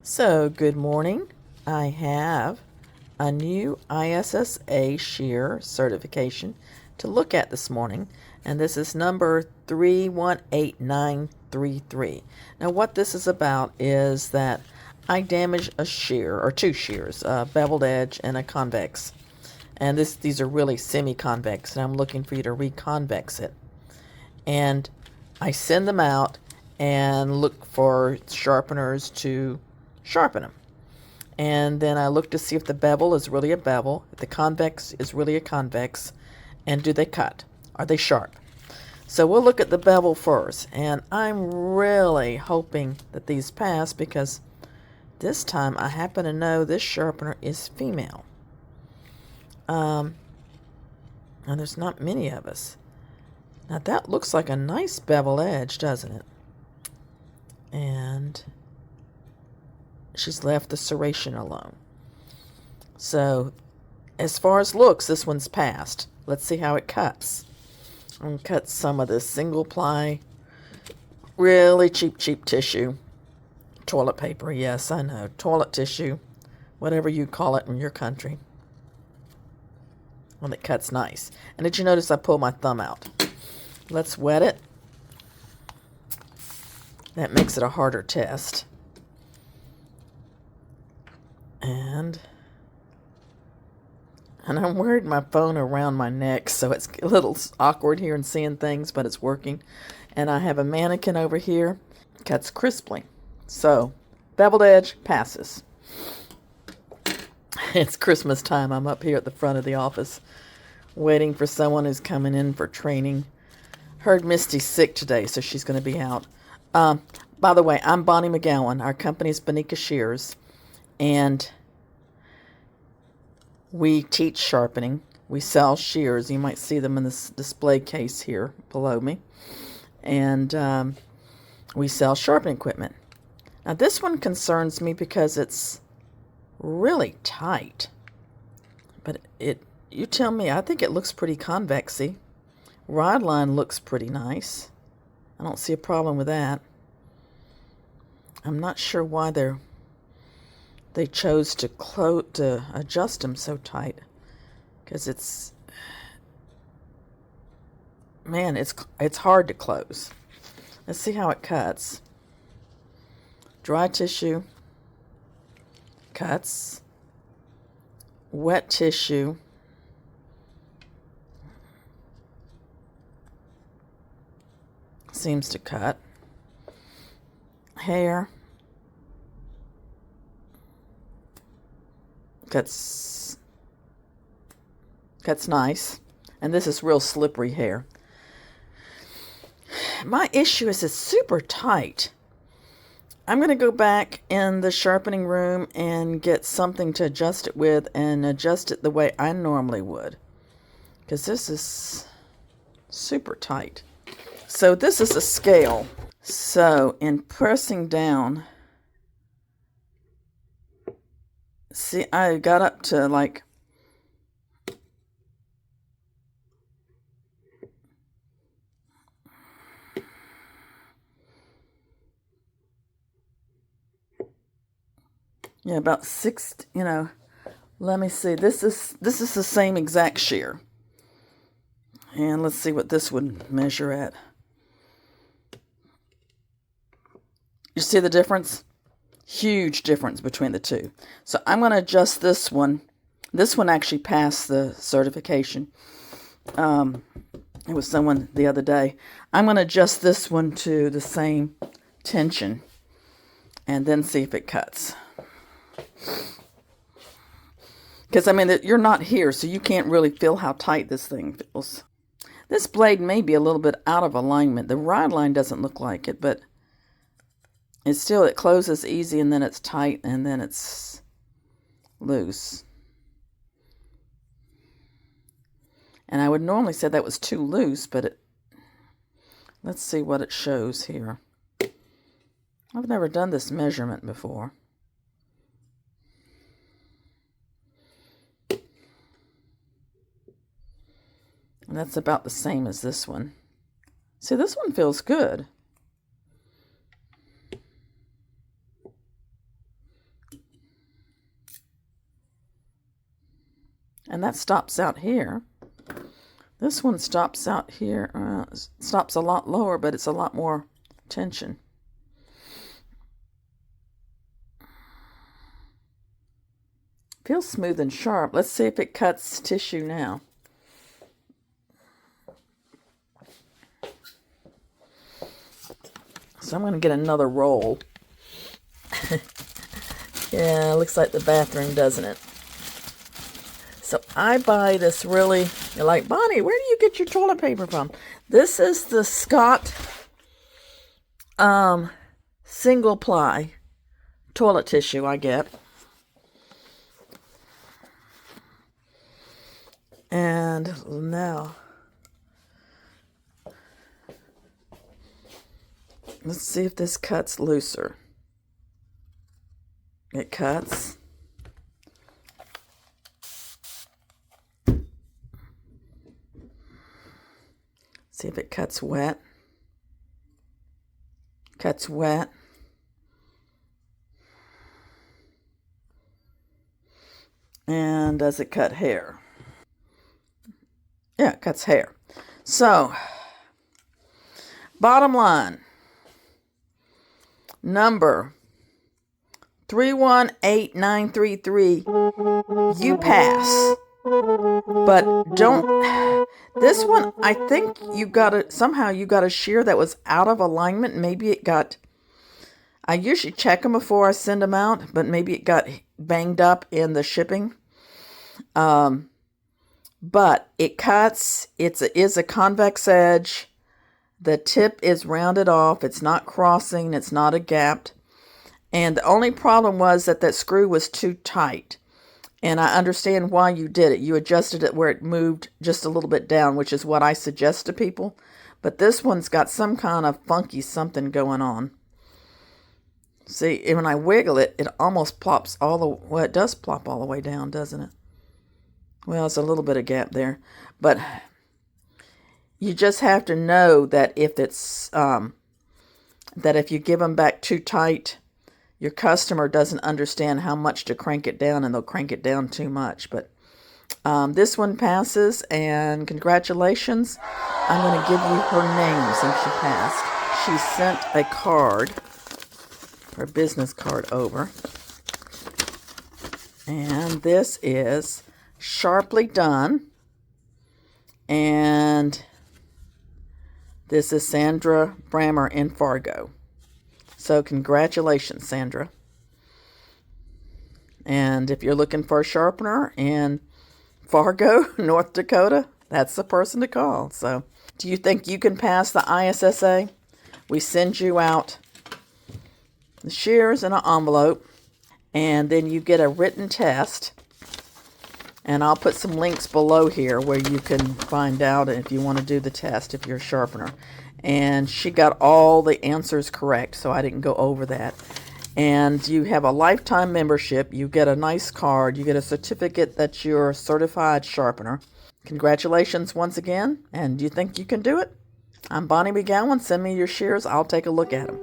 So, good morning. I have a new ISSA shear certification to look at this morning, and this is number 318933. Now, what this is about is that I damaged a shear, or two shears, a beveled edge and a convex. And these are really semi-convex, and I'm looking for you to reconvex it. And I send them out and look for sharpeners to sharpen them. And then I look to see if the bevel is really a bevel, if the convex is really a convex, and do they cut? Are they sharp? So we'll look at the bevel first, and I'm really hoping that these pass because this time I happen to know this sharpener is female. And there's not many of us. Now that looks like a nice bevel edge, doesn't it? And she's left the serration alone. So as far as looks, this one's passed. Let's see how it cuts. I'm going to cut some of this single ply, really cheap tissue. Toilet paper, yes, I know. Toilet tissue, whatever you call it in your country. Well, it cuts nice. And did you notice I pulled my thumb out? Let's wet it. That makes it a harder test. And I'm wearing my phone around my neck, so it's a little awkward here and seeing things, but it's working. And I have a mannequin over here. Cuts crisply. So, beveled edge passes. It's Christmas time. I'm up here at the front of the office waiting for someone who's coming in for training. Heard Misty's sick today, so she's going to be out. By the way, I'm Bonnie McGowan. Our company's Bonica Shears, and we teach sharpening. We sell shears. You might see them in this display case here below me. And we sell sharpening equipment. Now this one concerns me because it's really tight. But you tell me, I think it looks pretty convexy. Rod line looks pretty nice. I don't see a problem with that. I'm not sure why they chose to adjust them so tight, because it's hard to close. Let's see how it cuts. Dry tissue cuts. Wet tissue seems to cut. Hair cuts nice, and this is real slippery hair. My issue is it's super tight. I'm going to go back in the sharpening room and get something to adjust it with and adjust it the way I normally would, because this is super tight. So this is a scale. So in pressing down, see, I got up to like about 6, let me see. This is the same exact shear. And let's see what this would measure at. You see the difference? Huge difference between the two. So I'm going to adjust this one. This one actually passed the certification. It was someone the other day. I'm going to adjust this one to the same tension and then see if it cuts. Because, you're not here, so you can't really feel how tight this thing feels. This blade may be a little bit out of alignment. The rod line doesn't look like it, but it closes easy, and then it's tight, and then it's loose. And I would normally say that was too loose, but let's see what it shows here. I've never done this measurement before. And that's about the same as this one. See, this one feels good. And that stops out here. This one stops out here, stops a lot lower, but it's a lot more tension. Feels smooth and sharp. Let's see if it cuts tissue now. So I'm going to get another roll. Yeah, looks like the bathroom, doesn't it? So I buy this really, you're like, Bonnie, where do you get your toilet paper from? This is the Scott single ply toilet tissue I get. And now, let's see if this cuts looser. It cuts. See if it cuts wet. Cuts wet. And does it cut hair? Yeah, it cuts hair. So, bottom line, number 318933, you pass. But don't, this one, I think you got to, somehow you got a shear that was out of alignment. Maybe it got, I usually check them before I send them out, but maybe it got banged up in the shipping. But it cuts, it is a convex edge. The tip is rounded off. It's not crossing. It's not a gapped. And the only problem was that that screw was too tight. And I understand why you did it. You adjusted it where it moved just a little bit down, which is what I suggest to people. But this one's got some kind of funky something going on. See, when I wiggle it, it almost plops all the, well, it does plop all the way down, doesn't it? Well, it's a little bit of gap there. But you just have to know that if it's, that if you give them back too tight, your customer doesn't understand how much to crank it down, and they'll crank it down too much. But this one passes, and congratulations. I'm going to give you her name since she passed. She sent a card, her business card over. And this is Sharply Done. And this is Sandra Brammer in Fargo. So congratulations, Sandra. And if you're looking for a sharpener in Fargo, North Dakota, that's the person to call. So do you think you can pass the ISSA? We send you out the shears in an envelope, and then you get a written test. And I'll put some links below here where you can find out if you want to do the test if you're a sharpener. And she got all the answers correct, so I didn't go over that. And you have a lifetime membership. You get a nice card. You get a certificate that you're a certified sharpener. Congratulations once again. And do you think you can do it? I'm Bonnie McGowan. Send me your shears. I'll take a look at them.